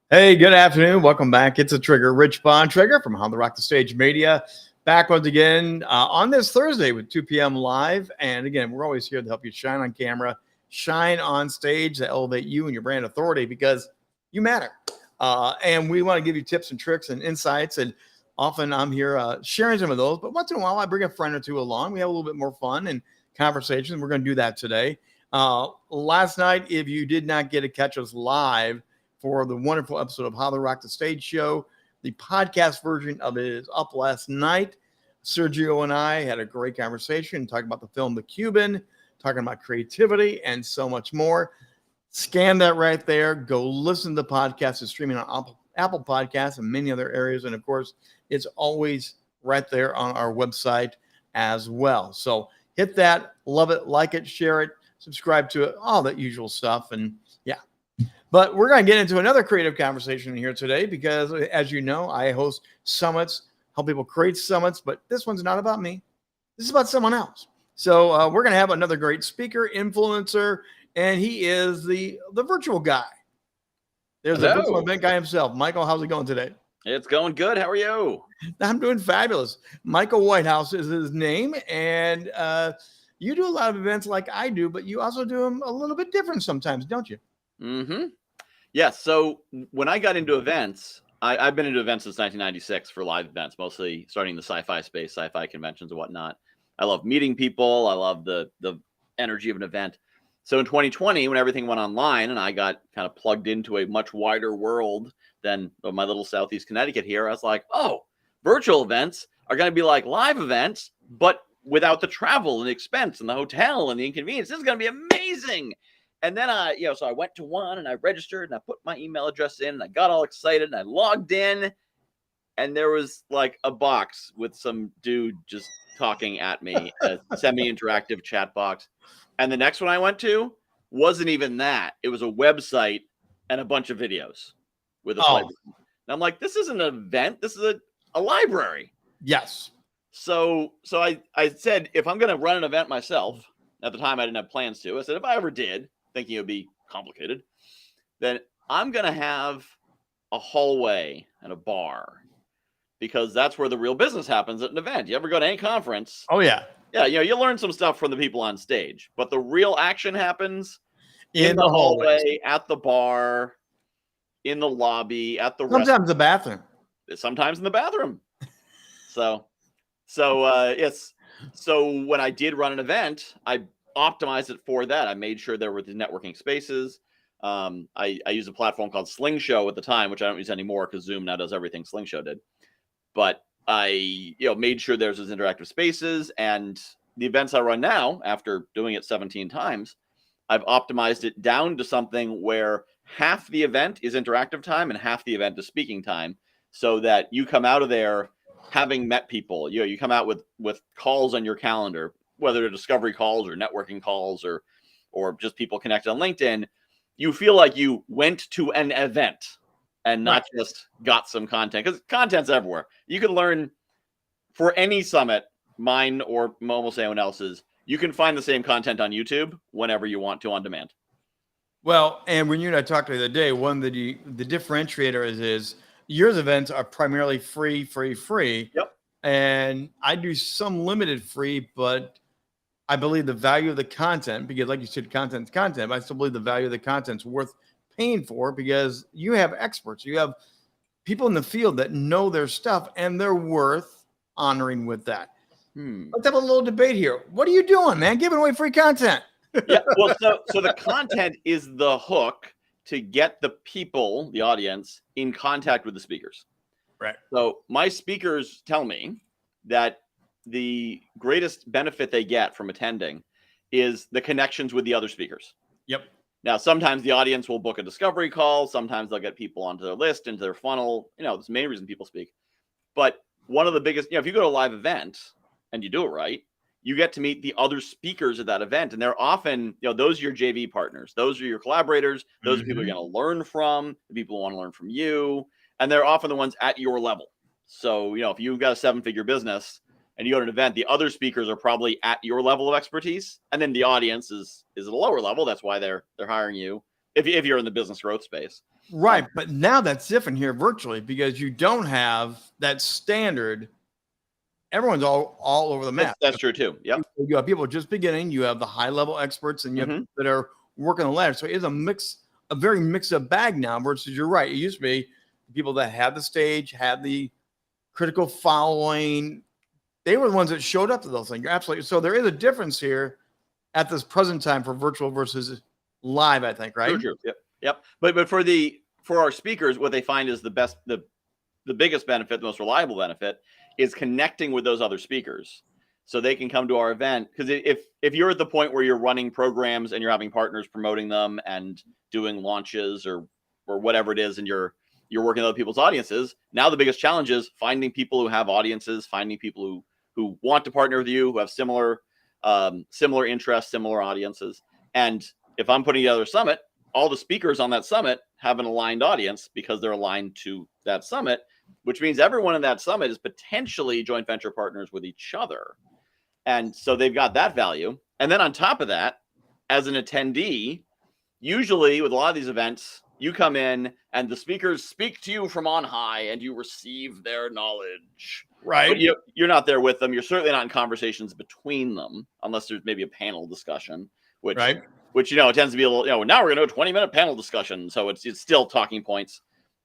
Hey, good afternoon. Welcome back. It's a Trigger, Rich Bond Trigger from How to Rock the Stage Media. Back once again on this Thursday with 2 p.m. live. And again, we're always here to help you shine on camera, shine on stage to elevate you and your brand authority because you matter. And we want to give you tips and tricks and insights. And often I'm here sharing some of those. But once in a while, I bring a friend or two along. We have a little bit more fun and conversation. We're going to do that today. Last night, if you did not get to catch us live, for the wonderful episode of How to Rock the Stage show. The podcast version of it is up last night. Sergio and I had a great conversation talking about the film The Cuban, talking about creativity and so much more. Scan that right there. Go listen to the podcast. It's streaming on Apple Podcasts and many other areas. And of course, it's always right there on our website as well. So hit that, love it, like it, share it, subscribe to it, all that usual stuff. And yeah. But we're going to get into another creative conversation here today because, as you know, I host summits, help people create summits, but this one's not about me. This is about someone else. So we're going to have another great speaker, influencer, and he is the virtual guy. There's the virtual event guy himself. Michael, how's it going today? It's going good. How are you? I'm doing fabulous. Michael Whitehouse is his name, and you do a lot of events like I do, but you also do them a little bit different sometimes, don't you? Mm-hmm. Yeah. So when I got into events, I've been into events since 1996 for live events, mostly starting in the sci-fi space, sci-fi conventions and whatnot. I love meeting people. I love the energy of an event. So in 2020, when everything went online and I got kind of plugged into a much wider world than my little Southeast Connecticut here, I was like, oh, virtual events are going to be like live events, but without the travel and the expense and the hotel and the inconvenience. This is going to be amazing. And then so I went to one and I registered and I put my email address in and I got all excited and I logged in and there was like a box with some dude just talking at me, a semi-interactive chat box. And the next one I went to wasn't even that. It was a website and a bunch of videos with a flavor. And I'm like, this isn't an event. This is a library. Yes. So I said, if I'm going to run an event myself, at the time I didn't have plans to. I said, if I ever did, thinking it would be complicated, then I'm going to have a hallway and a bar because that's where the real business happens at an event. You ever go to any conference? Oh, yeah. Yeah, you learn some stuff from the people on stage, but the real action happens in the hallway, at the bar, in the lobby, at the sometimes the bathroom. Sometimes in the bathroom. So yes. So when I did run an event, I optimized it for that. I made sure there were the networking spaces. I used a platform called Slingshow at the time, which I don't use anymore because Zoom now does everything Slingshow did. But I made sure there's those interactive spaces, and the events I run now, after doing it 17 times, I've optimized it down to something where half the event is interactive time and half the event is speaking time, so that you come out of there having met people. You come out with calls on your calendar, whether they're discovery calls or networking calls or just people connected on LinkedIn. You feel like you went to an event and not just got some content, because content's everywhere. You can learn for any summit, mine or almost anyone else's. You can find the same content on YouTube whenever you want to on demand. Well, and when you and I talked the other day, one of the differentiator is yours events are primarily free. Yep. And I do some limited free, but I believe the value of the content, because like you said, content's content, but I still believe the value of the content's worth paying for because you have experts. You have people in the field that know their stuff and they're worth honoring with that. Let's have a little debate here. What are you doing, man? Giving away free content. Yeah, well, so the content is the hook to get the people, the audience, in contact with the speakers. Right. So my speakers tell me that the greatest benefit they get from attending is the connections with the other speakers. Yep. Now, sometimes the audience will book a discovery call. Sometimes they'll get people onto their list, into their funnel. That's the main reason people speak. But one of the biggest, if you go to a live event and you do it right, you get to meet the other speakers at that event. And they're often, those are your JV partners. Those are your collaborators. Those are people you're going to learn from, the people who want to learn from you. And they're often the ones at your level. So, if you've got a 7-figure business and you go to an event, the other speakers are probably at your level of expertise. And then the audience is at a lower level. That's why they're hiring you if you're in the business growth space. Right. But now that's different here virtually because you don't have that standard. Everyone's all over the map. That's true too. Yep. You have people just beginning, you have the high level experts, and you have people that are working the ladder. So it's a very mixed up bag now versus you're right. It used to be people that had the stage, had the critical following. They were the ones that showed up to those things. You're absolutely. So there is a difference here at this present time for virtual versus live, I think, right? True. Yep. But for our speakers, what they find is the biggest benefit, the most reliable benefit is connecting with those other speakers. So they can come to our event. Because if you're at the point where you're running programs and you're having partners promoting them and doing launches or whatever it is, and you're working with other people's audiences, now the biggest challenge is finding people who have audiences, finding people who want to partner with you, who have similar interests, similar audiences. And if I'm putting together a summit, all the speakers on that summit have an aligned audience because they're aligned to that summit, which means everyone in that summit is potentially joint venture partners with each other. And so they've got that value. And then on top of that, as an attendee, usually with a lot of these events, you come in and the speakers speak to you from on high and you receive their knowledge. Right. But you're not there with them. You're certainly not in conversations between them, unless there's maybe a panel discussion, which it tends to be a little, now we're going to do a 20-minute panel discussion. So it's still talking points.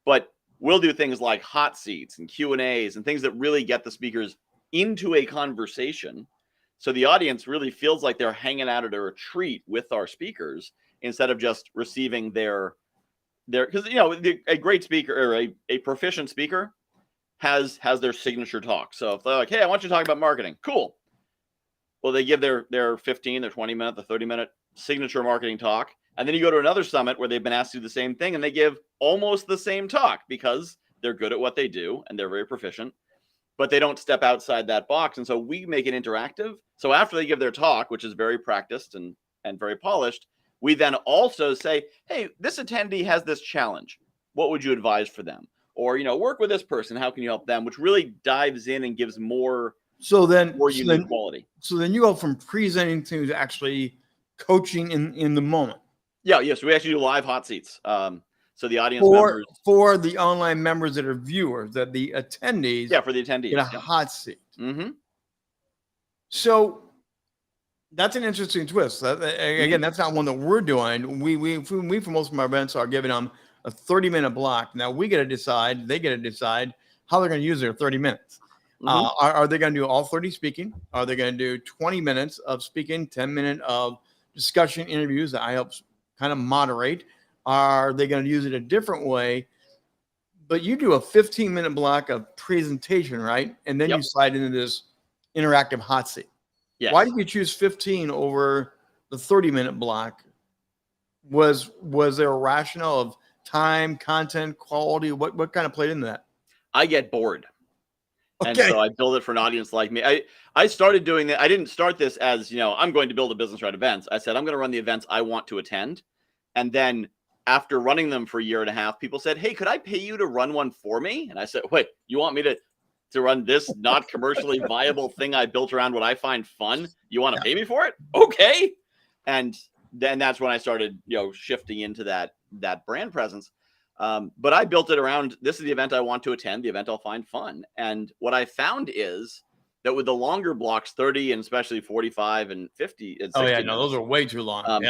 But we'll do things like hot seats and Q&As and things that really get the speakers into a conversation. So the audience really feels like they're hanging out at a retreat with our speakers instead of just receiving their because a great speaker or a proficient speaker has their signature talk. So if they're like, hey, I want you to talk about marketing, cool. Well, they give their 15, their 20-minute, the 30-minute signature marketing talk. And then you go to another summit where they've been asked to do the same thing and they give almost the same talk because they're good at what they do and they're very proficient, but they don't step outside that box. And so we make it interactive. So after they give their talk, which is very practiced and very polished, we then also say, hey, this attendee has this challenge. What would you advise for them? Or, work with this person. How can you help them? Which really dives in and gives more unique quality. So then you go from presenting to actually coaching in the moment. Yeah. So we actually do live hot seats. So the audience members. For the online members that are viewers, that the attendees. Yeah, for the attendees. Get a hot seat. Mm-hmm. So that's an interesting twist. Again, that's not one that we're doing. We for most of our events are giving them a 30-minute block. Now they get to decide how they're going to use their 30 minutes. Are they going to do all 30 speaking? Are they going to do 20 minutes of speaking, 10 minutes of discussion interviews that I help kind of moderate? Are they going to use it a different way? But you do a 15-minute block of presentation, right? And then you slide into this interactive hot seat. Yes. Why did you choose 15 over the 30-minute block? Was there a rationale of time, content, quality? What kind of played into that? I get bored. Okay. And so I build it for an audience like me. I started doing that. I didn't start this as, I'm going to build a business around events. I said, I'm going to run the events I want to attend. And then after running them for a year and a half, people said, hey, could I pay you to run one for me? And I said, wait, you want me to run this not commercially viable thing I built around what I find fun? You want to pay me for it? Okay. And then that's when I started, shifting into that brand presence. But I built it around, this is the event I want to attend, the event I'll find fun. And what I found is that with the longer blocks, 30 and especially 45 and 50 and 60 minutes, those are way too long.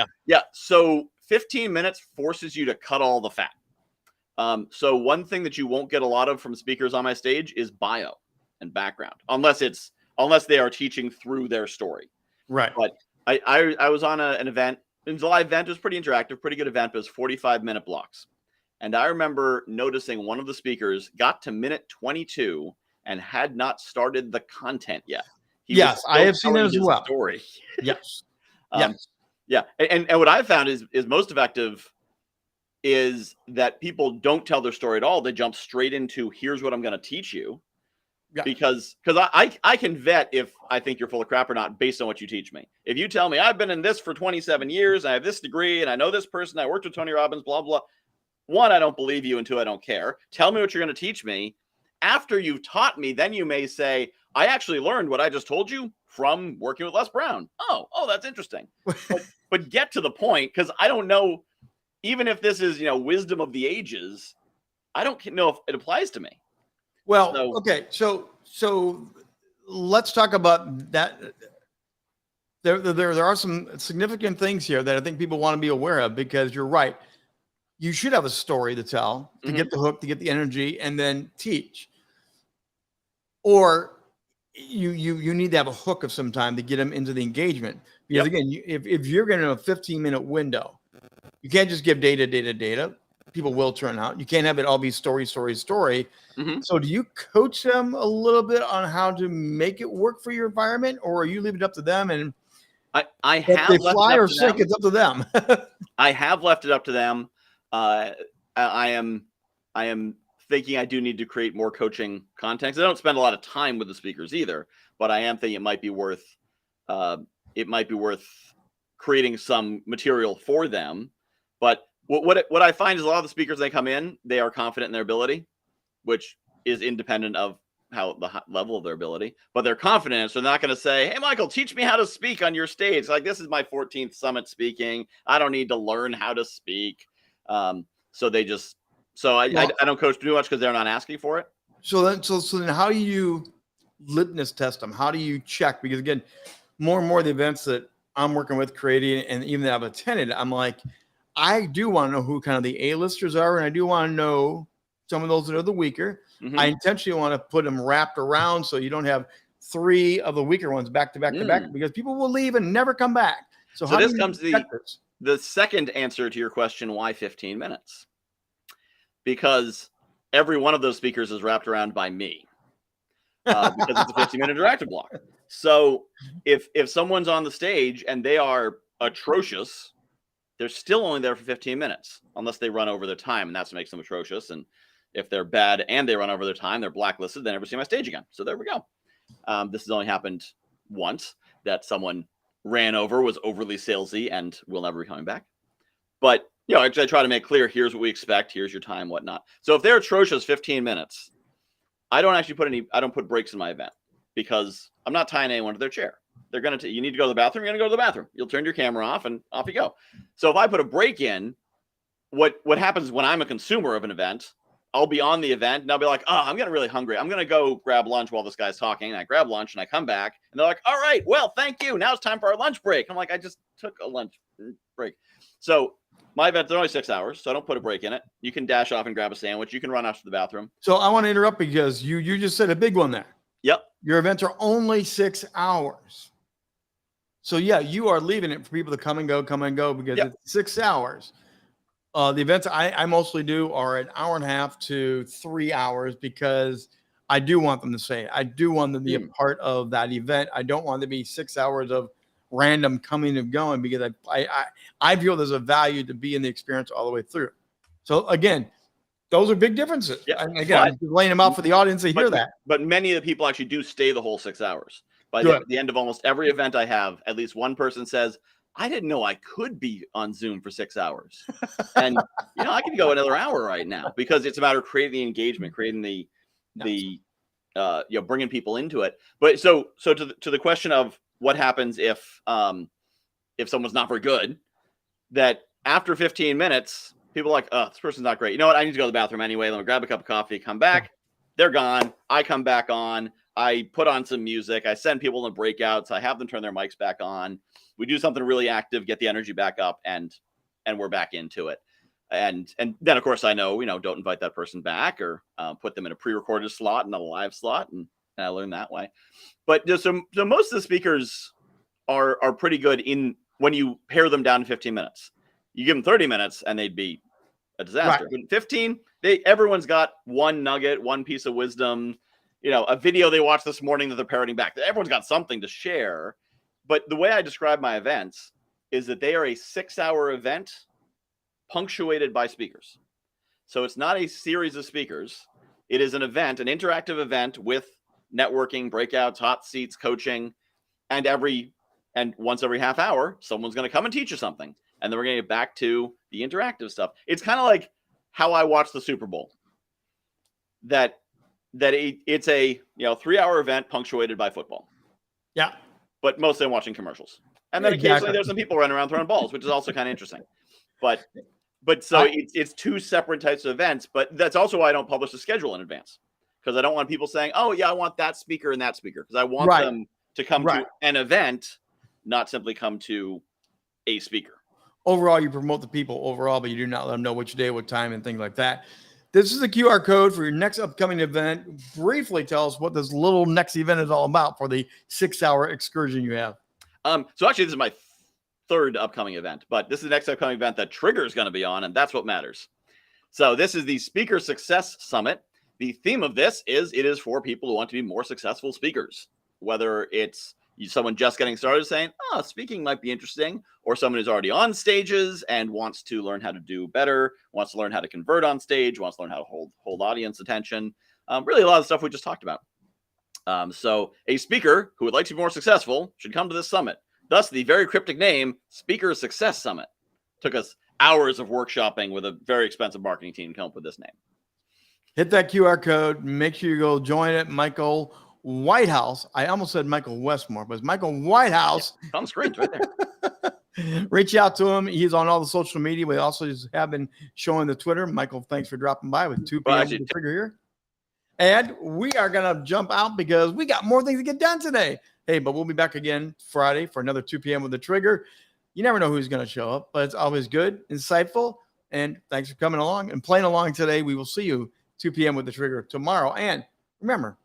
So 15 minutes forces you to cut all the fat. So one thing that you won't get a lot of from speakers on my stage is bio and background, unless they are teaching through their story. Right. But I was on an event. It was a live event. It was pretty interactive, pretty good event. But it was 45-minute blocks. And I remember noticing one of the speakers got to minute 22 and had not started the content yet. Yes, I have seen it as well. Story. Yes. Yeah. And what I've found is most effective is that people don't tell their story at all. They jump straight into, here's what I'm going to teach you. Yeah. Because I can vet if I think you're full of crap or not based on what you teach me. If you tell me I've been in this for 27 years, I have this degree, and I know this person, I worked with Tony Robbins, blah, blah. One, I don't believe you, and two, I don't care. Tell me what you're going to teach me. After you've taught me, then you may say, I actually learned what I just told you from working with Les Brown. Oh, that's interesting. but get to the point, because I don't know. even if this is, wisdom of the ages, I don't know if it applies to me. Well, okay. So let's talk about that. There are some significant things here that I think people want to be aware of, because you're right. You should have a story to tell to get the hook, to get the energy, and then teach. Or you need to have a hook of some time to get them into the engagement. Because again, if you're getting a 15-minute window, you can't just give data. People will turn out. You can't have it all be story. So do you coach them a little bit on how to make it work for your environment, or you leave it up to them? And I have if they fly or sink, it's up to them. I have left it up to them. I am thinking I do need to create more coaching content, because I don't spend a lot of time with the speakers either. But I am thinking it might be worth creating some material for them. But what I find is a lot of the speakers, they come in, they are confident in their ability, which is independent of how the level of their ability, but they're confident. So they're not going to say, "Hey, Michael, teach me how to speak on your stage." Like, this is my 14th summit speaking. I don't need to learn how to speak. So they just, I don't coach too much because they're not asking for it. So then how do you litmus test them? How do you check? Because again, more and more the events that I'm working with, creating, and even that I've attended, I'm like, I do want to know who kind of the A-listers are, and I do want to know some of those that are the weaker. I intentionally want to put them wrapped around so you don't have 3 of the weaker ones back to back to back, because people will leave and never come back. So how this comes to the second answer to your question: why 15 minutes? Because every one of those speakers is wrapped around by me, because it's a 15-minute interactive block. So if someone's on the stage and they are atrocious, they're still only there for 15 minutes, unless they run over their time, and that's what makes them atrocious. And if they're bad and they run over their time, they're blacklisted. They never see my stage again. So there we go. This has only happened once, that someone ran over, was overly salesy, and will never be coming back. But I try to make clear, here's what we expect, here's your time, whatnot. So if they're atrocious 15 minutes, I don't put breaks in my event, because I'm not tying anyone to their chair. They're going to, you need to go to the bathroom, you're going to go to the bathroom. You'll turn your camera off and off you go. So if I put a break in, what happens when I'm a consumer of an event, I'll be on the event and I'll be like, oh, I'm getting really hungry. I'm going to go grab lunch while this guy's talking. And I grab lunch and I come back and they're like, all right, well, thank you. Now it's time for our lunch break. I'm like, I just took a lunch break. So my events are only 6 hours, so I don't put a break in it. You can dash off and grab a sandwich. You can run out to the bathroom. So I want to interrupt, because you just said a big one there. Yep. Your events are only 6 hours. So yeah, you are leaving it for people to come and go, because it's 6 hours. The events I mostly do are an hour and a half to 3 hours, because I do want them to say it. I do want them to be a part of that event. I don't want it to be 6 hours of random coming and going, because I feel there's a value to be in the experience all the way through. So again, those are big differences. Yeah. And again, I'm laying them out for the audience to hear that. But many of the people actually do stay the whole 6 hours. By the end of almost every event I have, at least one person says, I didn't know I could be on Zoom for 6 hours. And, I could go another hour right now, because it's a matter of creating the engagement, creating the bringing people into it. But so to the question of what happens if someone's not very good, that after 15 minutes, people are like, oh, this person's not great. You know what? I need to go to the bathroom anyway. Let me grab a cup of coffee, come back. They're gone. I come back on. I put on some music. I send people in breakouts. I have them turn their mics back on. We do something really active, get the energy back up, and we're back into it. And then, of course, I know, don't invite that person back, or put them in a pre-recorded slot, not a live slot. And I learned that way. But so most of the speakers are pretty good when you pare them down to 15 minutes. You give them 30 minutes and they'd be a disaster. Right. But 15, everyone's got one nugget, one piece of wisdom, a video they watched this morning that they're parroting back. Everyone's got something to share. But the way I describe my events is that they are a 6-hour event punctuated by speakers. So it's not a series of speakers. It is an event, an interactive event with networking, breakouts, hot seats, coaching, and once every half hour, someone's going to come and teach you something. And then we're going to get back to the interactive stuff. It's kind of like how I watch the Super Bowl. It's a 3-hour event punctuated by football. Yeah. But mostly I'm watching commercials. And then occasionally there's some people running around throwing balls, which is also kind of interesting. But But so it's two separate types of events, but that's also why I don't publish the schedule in advance, because I don't want people saying, oh yeah, I want that speaker and that speaker, because I want them to come to an event, not simply come to a speaker. Overall, you promote the people overall, but you do not let them know which day, what time, and things like that. This is the QR code for your next upcoming event. Briefly tell us what this little next event is all about for the 6-hour excursion you have. So actually, this is my third upcoming event, but this is the next upcoming event that Trigger is going to be on, and that's what matters. So this is the Speaker Success Summit. The theme of this is it is for people who want to be more successful speakers, whether it's someone just getting started saying, oh, speaking might be interesting, or someone who's already on stages and wants to learn how to do better, wants to learn how to convert on stage, wants to learn how to hold audience attention. Really a lot of stuff we just talked about. So a speaker who would like to be more successful should come to this summit. Thus, the very cryptic name, Speaker Success Summit. Took us hours of workshopping with a very expensive marketing team to come up with this name. Hit that QR code. Make sure you go join it. Michael Whitehouse. I almost said Michael Westmore, but it's Michael Whitehouse. Yeah, on the screen right there. Reach out to him. He's on all the social media. We also have been showing the Twitter. Michael, thanks for dropping by with 2 p.m. to Trigger here. And we are going to jump out because we got more things to get done today. Hey, but we'll be back again Friday for another 2 p.m. with the Trigger. You never know who's going to show up, but it's always good, insightful. And thanks for coming along and playing along today. We will see you 2 p.m. with the Trigger tomorrow. And remember,